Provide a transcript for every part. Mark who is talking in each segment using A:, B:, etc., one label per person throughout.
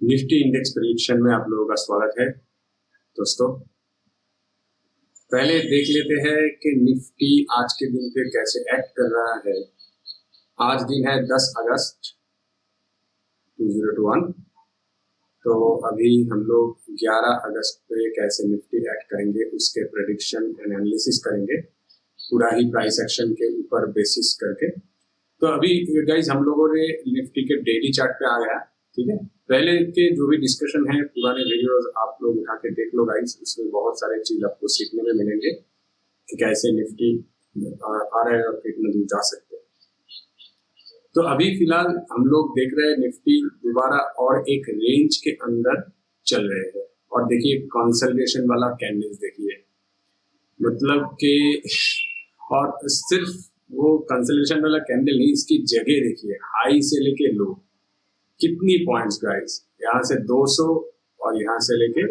A: Nifty index prediction में आप लोगों का स्वागत है दोस्तों। पहले देख लेते हैं कि निफ्टी आज के दिन पे कैसे एक्ट कर रहा है। आज दिन है 10 अगस्त 2021। तो अभी हम लोग 11 अगस्त पे कैसे निफ्टी एक्ट करेंगे उसके प्रेडिक्शन एनालिसिस करेंगे, पूरा ही प्राइस एक्शन के ऊपर बेसिस करके। तो अभी गाइज हम लोगों ने निफ्टी के डेली चार्ट पे आ गया, ठीक है। पहले के जो भी डिस्कशन है पुराने वीडियोस आप लोग उठा के देख लो गाइस, उसमें बहुत सारे चीज आपको सीखने में मिलेंगे कि कैसे निफ्टी आ रहा है और कितना दूर जा सकते हैं। तो अभी फिलहाल हम लोग देख रहे हैं निफ्टी दोबारा और एक रेंज के अंदर चल रहे हैं। और देखिए कंसोलिडेशन वाला कैंडल्स देखिए, मतलब कि और सिर्फ वो कंसोलिडेशन वाला कैंडल नहीं, इसकी जगह देखिए, हाई से लेके लो कितनी पॉइंट्स गाइस, यहाँ से 200 और यहाँ से लेके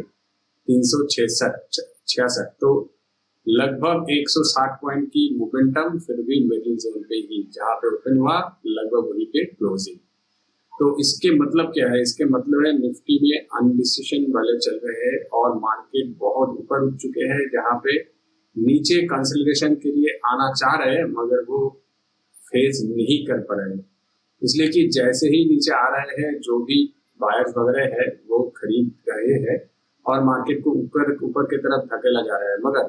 A: 366, तो लगभग 160 पॉइंट की मोमेंटम, फिर भी मिडिल जोन पे ही जहाँ पे ओपन हुआ लगभग वहीं पे क्लोजिंग। तो इसके मतलब क्या है? इसके मतलब है निफ्टी में अनडिसिशन वाले चल रहे हैं और मार्केट बहुत ऊपर उठ चुके हैं, जहाँ पे नीचे कंसोलिडेशन के लिए आना चाह रहे हैं मगर वो फेज नहीं कर पा रहे हैं, इसलिए कि जैसे ही नीचे आ रहे हैं जो भी बायर्स वगैरह है वो खरीद रहे हैं और मार्केट को ऊपर ऊपर की तरफ धकेला जा रहा है। मगर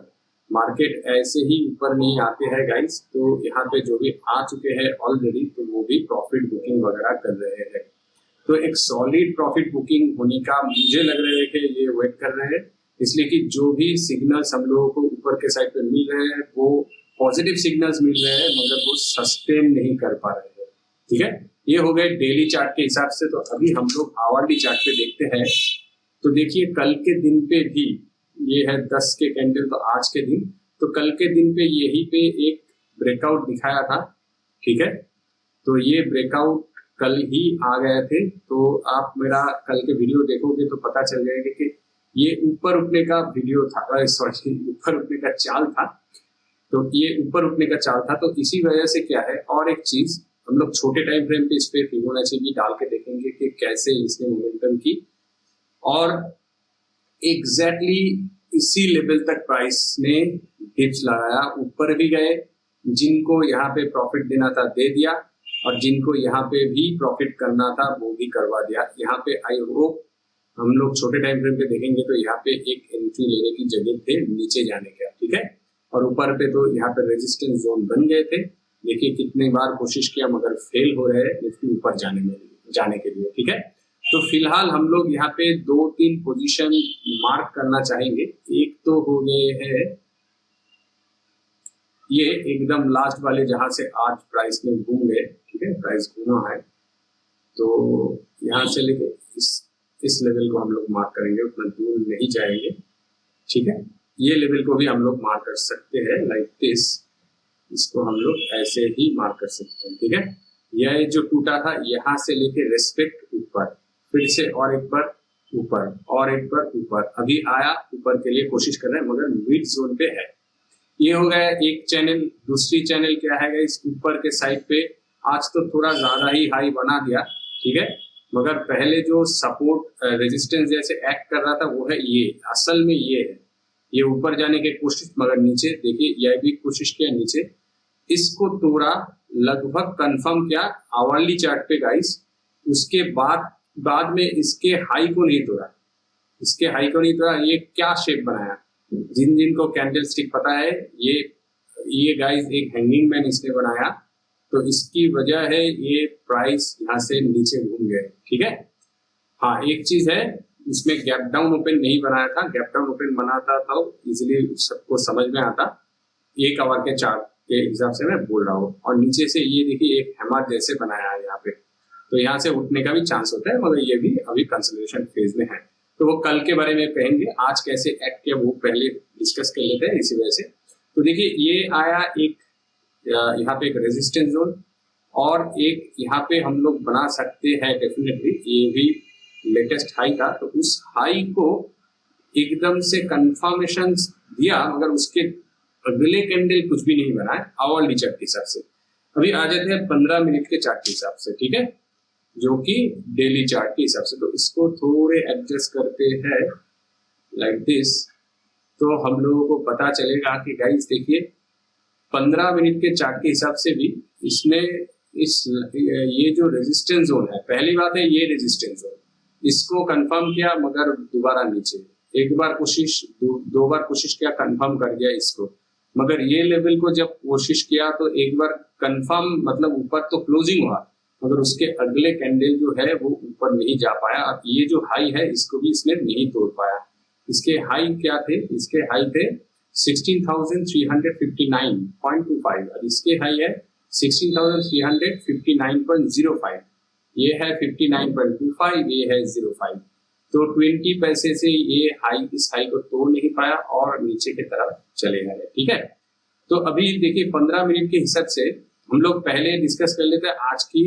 A: मार्केट ऐसे ही ऊपर नहीं आते हैं गाइस। तो यहाँ पे जो भी आ चुके हैं ऑलरेडी, तो वो भी प्रॉफिट बुकिंग वगैरह कर रहे हैं। तो एक सॉलिड प्रॉफिट बुकिंग होने का मुझे लग रहा है कि ये वेट कर रहे हैं, इसलिए कि जो भी सिग्नल्स हम लोगों को ऊपर के साइड पे मिल रहे हैं वो पॉजिटिव सिग्नल्स मिल रहे हैं, मगर वो सस्टेन नहीं कर पा रहे हैं, ठीक है। ये हो गए डेली चार्ट के हिसाब से। तो अभी हम लोग आवरली चार्ट पे देखते हैं। तो देखिए कल के दिन पे भी ये है 10 के कैंडल, तो आज के दिन, तो कल के दिन पे यही पे एक ब्रेकआउट दिखाया था, ठीक है। तो ये ब्रेकआउट कल ही आ गए थे। तो आप मेरा कल के वीडियो देखोगे तो पता चल जाएगा कि ये ऊपर उठने का वीडियो था, सॉरी ऊपर उठने का चाल था। तो ये ऊपर उठने का चाल था, तो इसी वजह से क्या है, और एक चीज हम लोग छोटे टाइम फ्रेम पे इस पे फिबोनाची भी डाल के देखेंगे कि कैसे इसने मोमेंटम की और एग्जैक्टली इसी लेवल तक प्राइस ने डिप्स लगाया, ऊपर भी गए, जिनको यहाँ पे प्रॉफिट देना था दे दिया और जिनको यहाँ पे भी प्रॉफिट करना था वो भी करवा दिया। यहाँ पे आई होप हम लोग छोटे टाइम फ्रेम पे देखेंगे तो यहाँ पे एक एंट्री लेने की जगह थे नीचे जाने का, ठीक है। और ऊपर पे तो यहाँ पे रेजिस्टेंस जोन बन गए थे। देखिए कितने बार कोशिश किया मगर फेल हो रहे हैं निफ्टी ऊपर जाने के लिए, ठीक है। तो फिलहाल हम लोग यहाँ पे 2-3 पोजीशन मार्क करना चाहेंगे। एक तो हो गए हैं ये एकदम लास्ट वाले, जहां से आज प्राइस में घूम गए, ठीक है, प्राइस घूमा है। तो यहाँ से लेके इस लेवल को हम लोग मार्क करेंगे, उतना दूर नहीं जाएंगे, ठीक है। ये लेवल को भी हम लोग मार्क कर सकते हैं लाइक दिस, इसको हम लोग ऐसे ही मार्क कर सकते हैं, ठीक है। यह जो टूटा था यहाँ से लेके रेस्पेक्ट ऊपर, फिर से और एक बार ऊपर और एक बार ऊपर, अभी आया ऊपर के लिए कोशिश कर रहे हैं मगर मिड जोन पे है। ये हो गया एक चैनल। दूसरी चैनल क्या है इस ऊपर के साइड पे, आज तो थोड़ा ज्यादा ही हाई बना दिया, ठीक है। मगर पहले जो सपोर्ट रेजिस्टेंस जैसे एक्ट कर रहा था वो है ये, असल में ये है, ये ऊपर जाने की कोशिश मगर नीचे देखिए यह भी कोशिश किया नीचे, इसको तोड़ा, लगभग कंफर्म किया आवरली चार्ट पे गाइस। उसके बाद में इसके हाई को नहीं तोड़ा, इसके हाई को नहीं तोड़ा। ये क्या शेप बनाया, जिन को कैंडल स्टिक पता है, ये गाइस एक हैंगिंग मैन इसने बनाया। तो इसकी वजह है ये प्राइस यहाँ से नीचे घूम गए, ठीक है। हाँ एक चीज है, इसमें गैप डाउन ओपन नहीं बनाया था, गैप डाउन ओपन बनाता था इजिली सबको समझ में आता। 1 आवर के चार्ट के हिसाब से मैं बोल रहा हूँ। और नीचे से ये देखिए एक हैमर जैसे बनाया है यहाँ पे, तो यहाँ से उठने का भी चांस होता है मगर ये भी अभी कंसोलिडेशन फेज में है। तो वो कल के बारे में कहेंगे, आज कैसे एक्ट किया वो पहले डिस्कस कर लेते हैं इसी वजह से। तो देखिए ये आया एक यहाँ पे एक रेजिस्टेंस जोन और एक यहाँ पे हम लोग बना सकते हैं डेफिनेटली, ये भी लेटेस्ट हाई था। तो उस हाई को एकदम से कंफर्मेशन दिया मगर उसके अगले कैंडल कुछ भी नहीं बना है आवरली चार्ट के हिसाब से। अभी आ जाते हैं 15 मिनट के चार्ट के हिसाब से, ठीक है। जो कि डेली चार्ट के हिसाब से। तो इसको थोड़े एडजस्ट करते हैं लाइक दिस, तो हम लोगों को पता चलेगा कि गाइस देखिए 15 मिनट के चार्ट के हिसाब से भी इसने ये जो रेजिस्टेंस जोन है, पहली बात है ये रेजिस्टेंस जोन, इसको कंफर्म किया मगर दोबारा नीचे, एक बार कोशिश दो बार कोशिश किया, कंफर्म कर दिया इसको, मगर ये लेवल को जब कोशिश किया तो एक बार कंफर्म मतलब ऊपर तो क्लोजिंग हुआ, मगर उसके अगले कैंडल जो है वो ऊपर नहीं जा पाया। अब ये जो हाई है इसको भी इसने नहीं तोड़ पाया। इसके हाई क्या थे? इसके हाई थे 16,359.25 और इसके हाई है 16,359.05, ये है 59.25, ये है 05। तो 20 पैसे से ये हाई इस हाई को तोड़ नहीं पाया और नीचे की तरफ चले गए। ठीक है, तो अभी देखिए 15 मिनट के हिसाब से हम लोग पहले डिस्कस कर लेते हैं आज की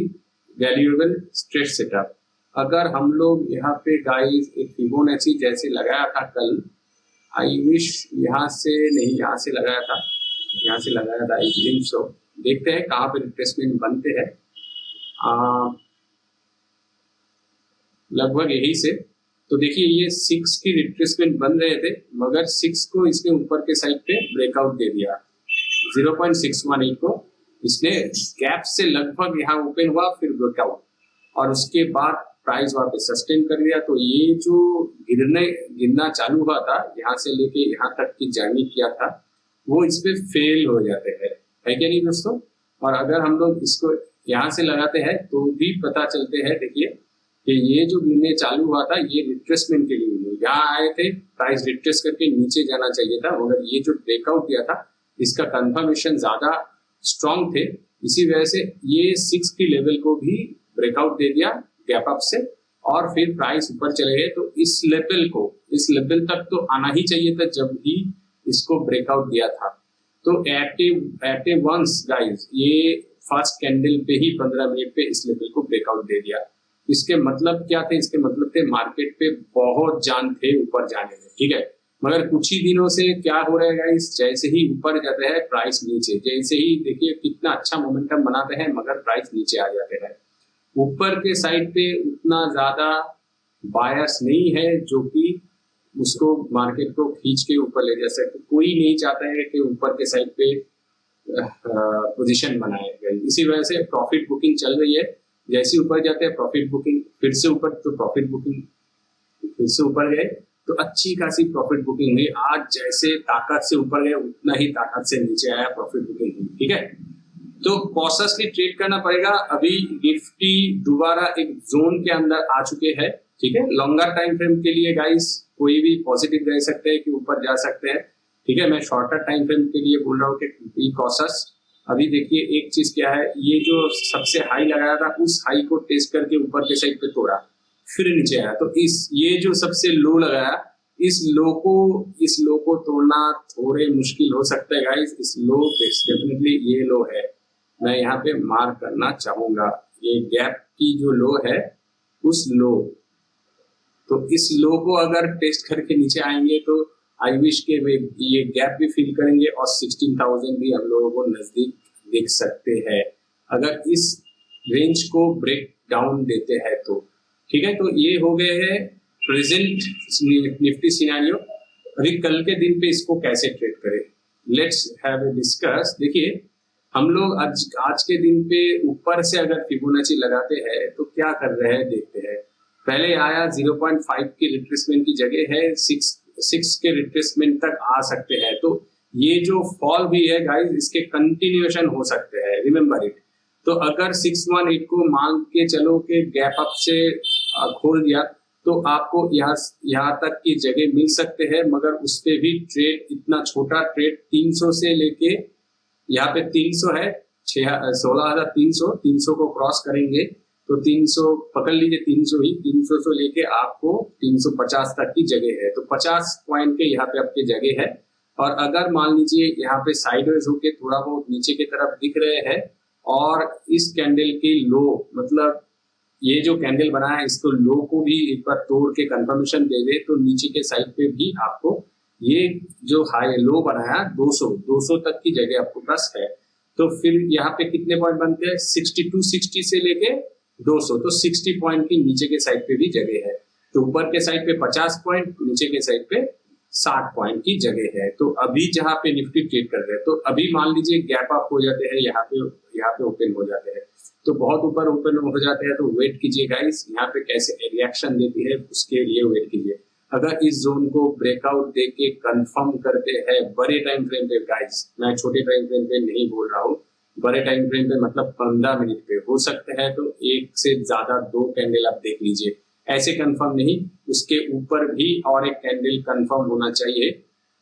A: वैल्यूएबल स्ट्रेट सेटअप। अगर हम लोग यहाँ पे गाइस एक फिबोनाची जैसे लगाया था कल, आई विश यहाँ से नहीं, यहाँ से लगाया था, यहाँ से लगाया था, आई थिंक सो। देखते हैं कहाँ पे रिट्रेसमेंट बनते हैं, लगभग यही से। तो देखिए ये 6 की रिट्रेसमेंट बन रहे थे, मगर 6 को इसने ऊपर के साइड पे ब्रेकआउट दे दिया, 0.618 को इसने गैप से लगभग यहाँ ओपन हुआ, फिर ब्रेकआउट, और उसके बाद प्राइस वहां पे सस्टेन कर दिया। तो ये जो गिरना चालू हुआ था, यहाँ से लेके यहाँ तक की जर्नी किया था, वो इस पे फेल हो जाते हैं, है क्या नहीं दोस्तों? और अगर हम लोग इसको यहाँ से लगाते हैं तो भी पता चलते हैं, देखिए कि ये जो गिरने चालू हुआ था ये रिट्रेसमेंट के लिए यहाँ आए थे, प्राइस रिट्रेस करके नीचे जाना चाहिए था, मगर ये जो ब्रेकआउट दिया था इसका कंफर्मेशन ज्यादा स्ट्रॉन्ग थे, इसी वजह से ये 6 की लेवल को भी ब्रेकआउट दे दिया गैप अप से, और फिर प्राइस ऊपर चले गए। तो इस लेवल तक तो आना ही चाहिए था जब भी इसको ब्रेकआउट दिया था। तो एट ए वंस गाइस ये फर्स्ट कैंडल पे ही 15 मिनट पे इस लेवल को ब्रेकआउट दे दिया। इसके मतलब क्या थे? इसके मतलब थे मार्केट पे बहुत जान थे ऊपर जाने में, ठीक है। मगर कुछ ही दिनों से क्या हो रहा है गाइस, जैसे ही ऊपर जाते हैं प्राइस नीचे, जैसे ही देखिए कितना अच्छा मोमेंटम बनाते हैं मगर प्राइस नीचे आ जाते हैं। ऊपर के साइड पे उतना ज्यादा बायर्स नहीं है जो कि उसको मार्केट को खींच के ऊपर ले जा सके। कोई नहीं चाहता है कि ऊपर के साइड पे पोजीशन बनाए गए, इसी वजह से प्रॉफिट बुकिंग चल रही है। जैसे ऊपर जाते हैं प्रॉफिट बुकिंग, फिर से ऊपर, तो प्रॉफिट बुकिंग फिर से ऊपर गए तो अच्छी खासी प्रॉफिट बुकिंग हुई। आज जैसे ताकत से ऊपर गए उतना ही ताकत से नीचे आया, प्रॉफिट बुकिंग हुई, ठीक है। तो कॉशसली ट्रेड करना पड़ेगा। अभी निफ्टी दोबारा एक जोन के अंदर आ चुके हैं, ठीक है। लॉन्गर टाइम फ्रेम के लिए गाइस कोई भी पॉजिटिव रह सकते हैं कि ऊपर जा सकते हैं, ठीक है। मैं शॉर्टर टाइम फ्रेम के लिए बोल रहा हूँ कि बी कॉशस। अभी देखिए एक चीज क्या है, ये जो सबसे हाई लगाया था उस हाई को टेस्ट करके ऊपर के साइड पे तोड़ा, फिर नीचे आया। तो ये जो सबसे लो लगाया, इस लो को तोड़ना थोड़े मुश्किल हो सकता है गाइस। इस लो डेफिनेटली ये लो है, मैं यहाँ पे मार्क करना चाहूंगा, ये गैप की जो लो है उस लो, तो इस लो को अगर टेस्ट करके नीचे आएंगे तो आई विश के ये गैप भी फील करेंगे और 16,000 भी हम लोगों को नजदीक देख सकते हैं अगर इस रेंज को ब्रेक डाउन देते हैं तो, ठीक है। तो ये हो गए हैं प्रेजेंट निफ्टी सिनेरियो। अभी कल के दिन पे इसको कैसे ट्रेड करें, लेट्स हैव ए डिस्कस। देखिए हम लोग आज के दिन पे ऊपर से अगर फिबोनाची लगाते हैं तो क्या कर रहे हैं देखते हैं। पहले आया 0.5 की रिट्रेसमेंट की जगह है 6 के रिट्रेसमेंट तक आ सकते हैं। तो ये जो फॉल भी है गाइस इसके कंटिन्यूएशन हो सकते हैं, रिमेम्बर इट। तो अगर 618 को मान के चलो कि गैप अप से खोल दिया तो आपको यहाँ तक की जगह मिल सकते हैं, मगर उस पे भी ट्रेड इतना छोटा ट्रेड 300 से लेके यहाँ पे 300 है 16,300, 300 को क्रॉस करेंगे तो 300 पकड़ लीजिए, 300 से लेके आपको 350 तक की जगह है। तो 50 पॉइंट के यहाँ पे आपकी जगह है। और अगर मान लीजिए यहाँ पे साइडवेज होके थोड़ा बहुत नीचे की तरफ दिख रहे हैं और इस कैंडल के लो, मतलब ये जो कैंडल बना है इसको लो को भी एक बार तोड़ के कंफर्मेशन दे दे तो नीचे के साइड पे भी आपको ये जो हाई लो बनाया 200 तक की जगह आपको पास है। तो फिर यहाँ पे कितने पॉइंट बनते हैं, 6260 से लेके 200, तो 60 पॉइंट की नीचे के साइड पे भी जगह है। तो ऊपर के साइड पे 50 पॉइंट, नीचे के साइड पे 60 पॉइंट की जगह है। तो अभी जहां पे निफ्टी ट्रेड कर रहे हैं, तो अभी मान लीजिए गैप अप हो जाते हैं, यहाँ पे ओपन हो जाते हैं, तो बहुत ऊपर ओपन हो जाते हैं, तो वेट कीजिए गाइस, यहाँ पे कैसे रिएक्शन देती है उसके लिए वेट कीजिए। अगर इस जोन को ब्रेकआउट देके कंफर्म करते हैं बड़े टाइम फ्रेम पे गाइस, मैं छोटे टाइम फ्रेम पे नहीं बोल रहा हूँ, बड़े टाइम फ्रेम पे मतलब 15 मिनट पे हो सकते हैं, तो एक से ज्यादा 2 कैंडल आप देख लीजिए, ऐसे कंफर्म नहीं, उसके ऊपर भी और एक कैंडल कंफर्म होना चाहिए,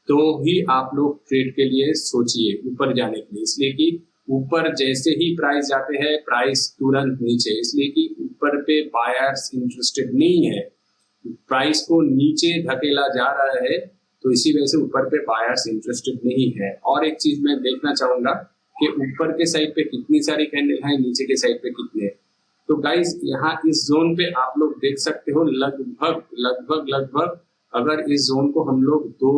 A: तो ही आप लोग ट्रेड के लिए सोचिए ऊपर जाने के लिए। इसलिए कि ऊपर जैसे ही प्राइस जाते हैं, प्राइस तुरंत नीचे, इसलिए कि ऊपर पे बायर्स इंटरेस्टेड नहीं है, प्राइस को नीचे धकेला जा रहा है, तो इसी वजह से ऊपर पे बायर्स इंटरेस्टेड नहीं है। और एक चीज मैं देखना चाहूंगा कि ऊपर के साइड पे कितनी सारी कैंडल है, नीचे के साइड पे कितने। तो गाइस यहाँ इस जोन पे आप लोग देख सकते हो लगभग अगर इस जोन को हम लोग 2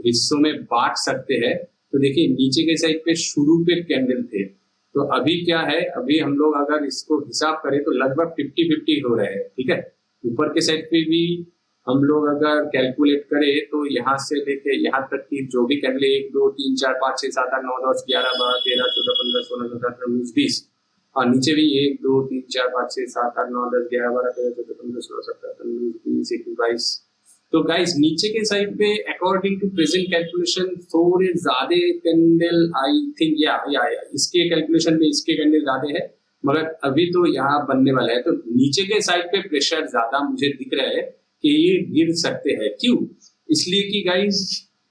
A: हिस्सों में बांट सकते हैं, तो देखिए नीचे के साइड पे शुरू पे कैंडल थे, तो अभी क्या है, अभी हम लोग अगर इसको हिसाब करें तो लगभग 50-50 हो रहे हैं, ठीक है। ऊपर के साइड पे भी हम लोग अगर कैलकुलेट करें तो यहाँ से लेके यहाँ तक की जो भी कैंडल 1 2 3 4 5 6 7 8 9 10 11 12 13 14 15 16 17 18 19 20, और नीचे भी 1 2 3 4 5 6 7 8 9 10 11 12 13 14 15 16 17 18 19 20 21 22। तो गाइस नीचे के साइड पे अकॉर्डिंग टू प्रेजेंट कैलकुलेशन थोड़े ज्यादा कैंडल, आई थिंक या इसके कैलकुलेशन में इसके कैंडल ज्यादा है, मगर अभी तो यहाँ बनने वाला है। तो नीचे के साइड पे प्रेशर ज्यादा मुझे दिख रहा है कि ये गिर सकते हैं। क्यों? इसलिए कि गाइस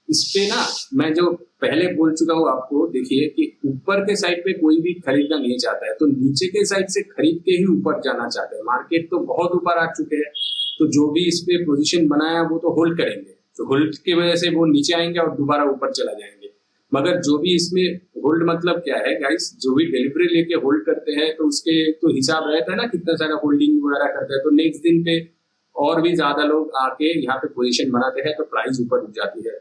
A: इस पे ना मैं जो पहले बोल चुका हूँ आपको, देखिए कि ऊपर के साइड पे कोई भी खरीदना नहीं चाहता है, तो नीचे के साइड से खरीद के ही ऊपर जाना चाहते हैं। मार्केट तो बहुत ऊपर आ चुके हैं, तो जो भी इस पे पोजीशन बनाया वो तो होल्ड करेंगे, तो होल्ड की वजह से वो नीचे आएंगे और दोबारा ऊपर चला जाएंगे। मगर जो भी इसमें होल्ड मतलब क्या है गाइस, जो भी डिलीवरी लेके होल्ड करते हैं तो उसके तो हिसाब रहता है ना, कितना सारा होल्डिंग वगैरह करते हैं, तो नेक्स्ट दिन पे और भी ज्यादा लोग आके यहाँ पे पोजीशन बनाते हैं, तो प्राइस ऊपर उठ जाती है।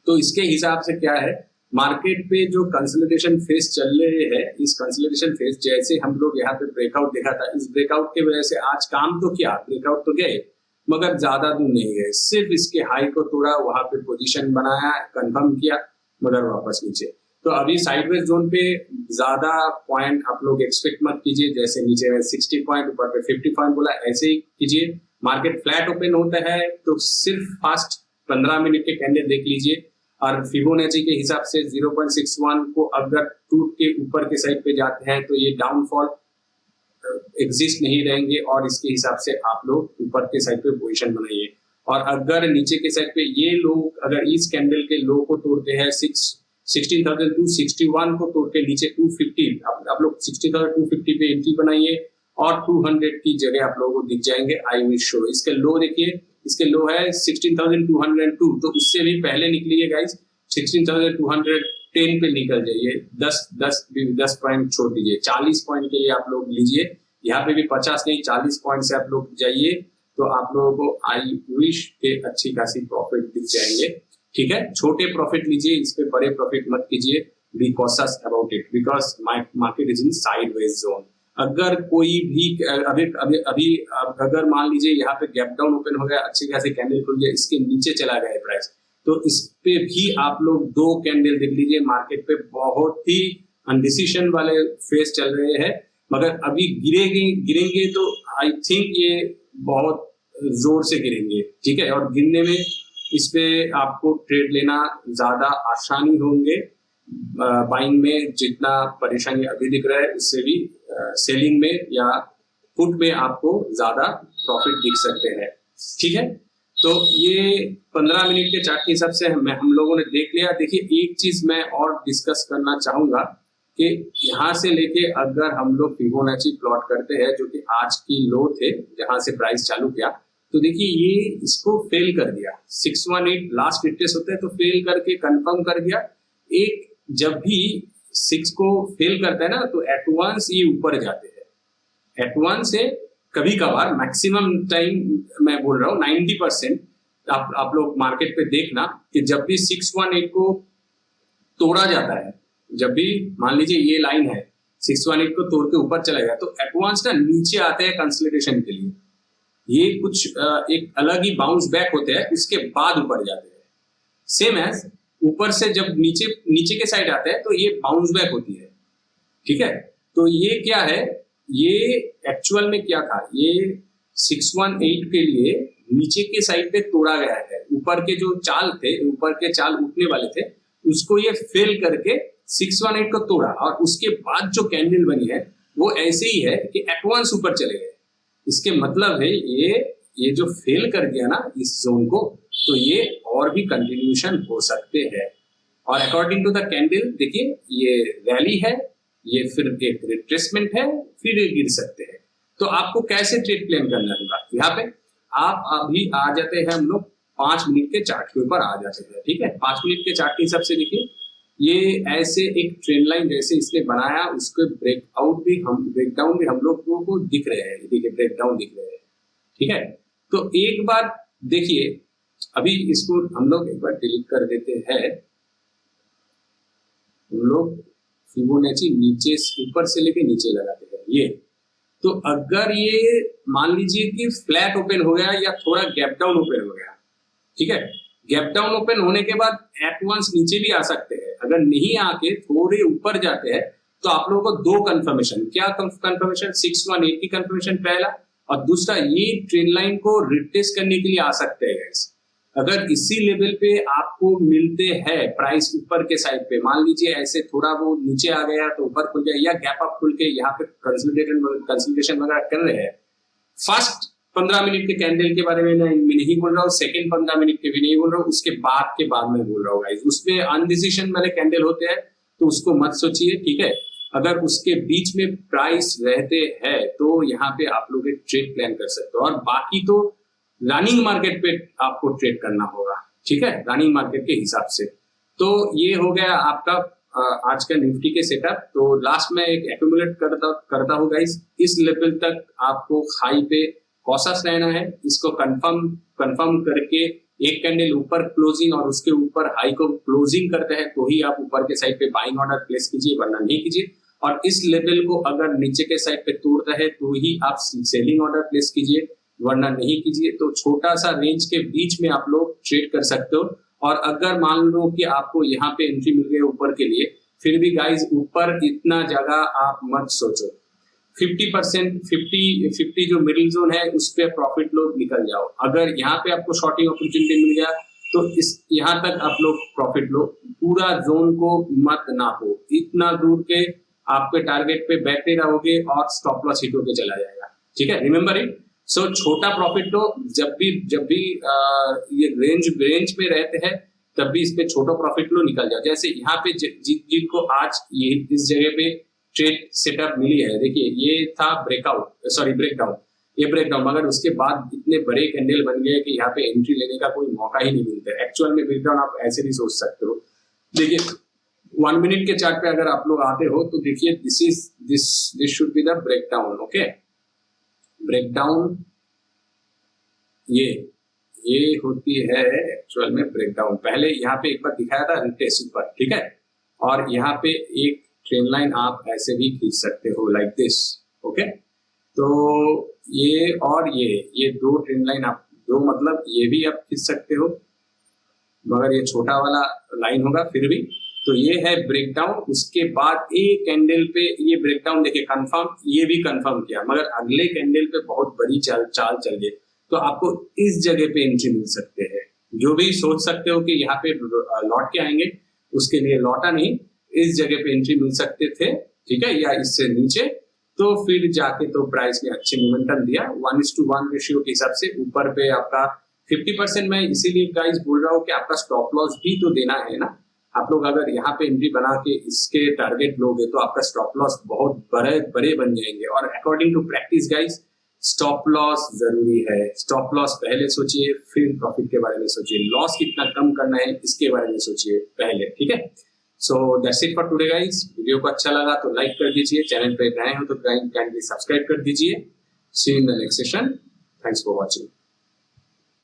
A: तो इसके हिसाब से क्या है, मार्केट पे जो कंसोलिडेशन फेज चल रहे हैं, इस कंसोलिडेशन फेज जैसे हम लोग यहाँ पे ब्रेकआउट देखा था, इस ब्रेकआउट की वजह से आज काम तो किया, ब्रेकआउट तो गए मगर ज्यादा दूर नहीं गए, सिर्फ इसके हाई को तोड़ा, वहां पे पोजीशन बनाया, कंफर्म किया, मगर वापस नीचे। तो अभी साइडवेज जोन पे ज्यादा पॉइंट आप लोग एक्सपेक्ट मत कीजिए, जैसे नीचे में 60 पॉइंट, ऊपर पे 50 पॉइंट बोला, ऐसे ही कीजिए। मार्केट फ्लैट ओपन होता है तो सिर्फ फास्ट 15 मिनट के कैंडल देख लीजिए, और फिबोनाची के हिसाब से 0.61 को अगर टूट के ऊपर के साइड पे जाते हैं तो ये डाउनफॉल एग्जिस्ट नहीं रहेंगे, और इसके हिसाब से आप लोग ऊपर के साइड पे पोजीशन बनाइए। और अगर नीचे के साइड पे ये लोग अगर इस कैंडल के लो को तोड़ते हैं, 16,261 को तोड़ के नीचे 250, आप लोग 16,250 पे एंट्री बनाइए, और 200 की जगह आप लोगों को दिख जाएंगे। आई विल शो इसके लो देखिए, इसके लो है 16,202, तो उससे भी पहले निकलिए गाइस, 16,210 पे निकल जाइए, 10 पॉइंट छोड़ दीजिए, 40 पॉइंट के लिए आप लोग लीजिए, यहाँ पे भी 50 नहीं 40 पॉइंट से आप लोग जाइए, तो आप लोगों को आई विश के अच्छी खासी प्रॉफिट दिख जाएंगे। ठीक है, छोटे प्रॉफिट लीजिए, इस पे बड़े प्रॉफिट मत कीजिए, be cautious about it because market is in sideways zone. अगर कोई भी अभी अगर मान लीजिए यहाँ पे गैप डाउन ओपन हो गया, अच्छी खासी कैंडल खुल गया, इसके नीचे चला गया प्राइस, तो इस पे भी आप लोग 2 कैंडल देख लीजिए। मार्केट पे बहुत ही अनडिसीजन वाले फेस चल रहे हैं, मगर अभी गिरेंगे तो आई थिंक ये बहुत जोर से गिरेंगे, ठीक है। और गिरने में इस पे आपको ट्रेड लेना ज्यादा आसानी होंगे, बाइंग में जितना परेशानी अभी दिख रहा है उससे भी सेलिंग में या पुट में आपको ज्यादा प्रॉफिट दिख सकते हैं, ठीक है। तो ये 15 मिनट के चार्ट के हिसाब से हम लोगों ने देख लिया। देखिए एक चीज मैं और डिस्कस करना चाहूंगा कि यहाँ से लेके अगर हम लोग फिबोनाची प्लॉट करते हैं, जो कि आज की लो थे जहां से प्राइस चालू किया, तो देखिए ये इसको फेल कर दिया, 618 लास्ट रिट्रेस होता है तो फेल करके कंफर्म कर दिया। एक जब भी 6 को फेल करता है ना, तो एटवांस ये ऊपर जाते हैं, एटवांस से कभी कभार, मैक्सिमम टाइम मैं बोल रहा हूँ 90%। आप लोग मार्केट पे देखना कि जब भी 618 को तोड़ा जाता है, जब भी मान लीजिए ये लाइन है 618 को तोड़ के ऊपर चला गया, तो एडवांस ना नीचे आते हैं कंसोलिडेशन के लिए, ये कुछ एक अलग ही बाउंस बैक होते हैं, उसके बाद ऊपर जाते हैं। सेम एज ऊपर से जब नीचे नीचे के साइड आते हैं तो ये बाउंस बैक होती है, ठीक है। तो ये क्या है, ये एक्चुअल में क्या था, ये 618 के लिए नीचे के साइड पे तोड़ा गया है, ऊपर के जो चाल थे, ऊपर के चाल उठने वाले थे, उसको ये फेल करके 618 को तोड़ा, और उसके बाद जो कैंडल बनी है वो ऐसे ही है कि एडवांस ऊपर चले गए। इसके मतलब है ये जो फेल कर दिया ना इस जोन को, तो ये और भी कंटिन्यूशन हो सकते हैं। और अकॉर्डिंग टू द कैंडल देखिए, ये रैली है, ये फिर एक रिट्रेसमेंट है, फिर ये गिर सकते हैं। तो आपको कैसे ट्रेड प्लान करना होगा, यहाँ पे आप अभी आ जाते हैं, हम लोग 5 मिनट के चार्ट के ऊपर आ जाते हैं, ठीक है। 5 मिनट के चार्ट के हिसाब से देखिए, ये ऐसे एक ट्रेंड लाइन जैसे इसने बनाया, उसके ब्रेकडाउन भी हम लोगों को दिख रहे हैं, देखिए ब्रेकडाउन दिख रहे हैं, ठीक है। तो एक बार देखिए, अभी इसको हम लोग एक बार डिलीट कर देते हैं, हम लोग फिबोनाची नीचे ऊपर से लेके नीचे लगाते हैं ये। तो अगर ये मान लीजिए कि फ्लैट ओपन हो गया या थोड़ा गैप डाउन ओपन हो गया, ठीक है, गैप डाउन ओपन होने के बाद एडवांस नीचे भी आ सकते हैं, अगर नहीं आके थोड़े ऊपर जाते हैं तो आप लोगों को 2 कंफर्मेशन, क्या कंफर्मेशन, 618 की कंफर्मेशन पहला, और दूसरा ये ट्रेंड लाइन को रिटेस्ट करने के लिए आ सकते हैं। अगर इसी लेवल पे आपको मिलते हैं प्राइस ऊपर के साइड पे, मान लीजिए ऐसे थोड़ा वो नीचे आ गया तो ऊपर खुल गया, या गैप अप खुल के यहाँ पे कंसोलिडेशन वगैरह कर रहे हैं। फर्स्ट 15 मिनट के कैंडल के बारे में मैं नहीं बोल रहा हूँ, सेकंड 15 मिनट के भी नहीं बोल रहा हूँ, उसके बाद के बाद में बोल रहा हूँ गाइस। उसमें अनडिसीजन वाले कैंडल होते हैं तो उसको मत सोचिए, ठीक है। अगर उसके बीच में प्राइस रहते हैं तो यहाँ पे आप लोग एक ट्रेड प्लान कर सकते हो, और बाकी तो रनिंग मार्केट पे आपको ट्रेड करना होगा, ठीक है, रनिंग मार्केट के हिसाब से। तो ये हो गया आपका आज का निफ्टी के सेटअप। तो लास्ट में एक एक्यूमुलेट करता हूँ गाइस, इस लेवल तक आपको हाई पे कॉशस रहना है, इसको कंफर्म करके एक कैंडल ऊपर क्लोजिंग और उसके ऊपर हाई को क्लोजिंग करते हैं तो ही आप ऊपर के साइड पे बाइंग ऑर्डर प्लेस कीजिए, वरना नहीं कीजिए। और इस लेवल को अगर नीचे के साइड पे तोड़ता है तो ही आप सेलिंग ऑर्डर प्लेस कीजिए, वरना नहीं कीजिए। तो छोटा सा रेंज के बीच में आप लोग ट्रेड कर सकते हो। और अगर मान लो कि आपको यहाँ पे एंट्री मिल गई ऊपर के लिए, फिर भी गाइस ऊपर इतना जगह आप मत सोचो, 50% 50 जो मिडिल जोन है उस पे प्रॉफिट लो, निकल जाओ। अगर यहाँ पे आपको शॉर्टिंग अपॉर्चुनिटी मिल गया तो इस यहाँ तक आप लोग प्रॉफिट लो, पूरा जोन को मत नापो, इतना दूर के आपके टारगेट पे बैठे रहोगे और स्टॉप लॉस हिट होके चला जाएगा, ठीक है, रिमेंबर इट। सो छोटा प्रॉफिट लो, जब भी ये रेंज में रहते हैं तब भी इस पे छोटा प्रॉफिट लो, निकल जाओ। जैसे यहाँ पे जिनको आज ये इस जगह पे ट्रेड सेटअप मिली है, देखिए ये था ब्रेकडाउन, ये ब्रेकडाउन, मगर उसके बाद इतने बड़े कैंडल बन गए कि यहाँ पे एंट्री लेने का कोई मौका ही नहीं मिलता। एक्चुअल में ब्रेकडाउन आप ऐसे भी सोच सकते हो। देखिए 1 मिनट के चार्ट पे अगर आप लोग आते हो तो देखिए this should be the breakdown, okay, breakdown ये होती है एक्चुअल में ब्रेकडाउन। पहले यहाँ पे एक बार दिखाया था रिटेस्ट ऊपर, ठीक है, और यहाँ पे एक ट्रेंड लाइन आप ऐसे भी खींच सकते हो लाइक दिस, ओके। तो ये और ये 2 ट्रेंड लाइन आप मतलब ये भी आप खींच सकते हो, मगर ये छोटा वाला लाइन होगा फिर भी। तो ये है ब्रेकडाउन, उसके बाद एक कैंडल पे ये ब्रेकडाउन देखिए कंफर्म, ये भी कंफर्म किया, मगर अगले कैंडल पे बहुत बड़ी चाल चल गई, तो आपको इस जगह पे एंट्री मिल सकते हैं। जो भी सोच सकते हो कि यहाँ पे लौट के आएंगे, उसके लिए लौटा नहीं, इस जगह पे एंट्री मिल सकते थे, ठीक है, या इससे नीचे। तो फिर जाके तो प्राइस ने अच्छे मोमेंटम दिया, 1:1 रेशियो के हिसाब से ऊपर पे आपका 50%। मैं इसीलिए गाइस बोल रहा हूँ कि आपका स्टॉप लॉस भी तो देना है ना। आप लोग अगर यहाँ पे एंट्री बना के इसके टारगेट लोगे तो आपका स्टॉप लॉस बहुत बड़े बन जाएंगे। और according to practice guys, stop loss जरूरी है। स्टॉप लॉस पहले सोचिए, फिर प्रॉफिट के बारे में सोचिए, लॉस कितना कम करना है इसके बारे में सोचिए पहले, ठीक है। So that's it for today guys. Video को अच्छा लगा तो लाइक कर दीजिए, चैनल पे नए हो तो काइंडली सब्सक्राइब कर दीजिए। See you in the next session, thanks for watching.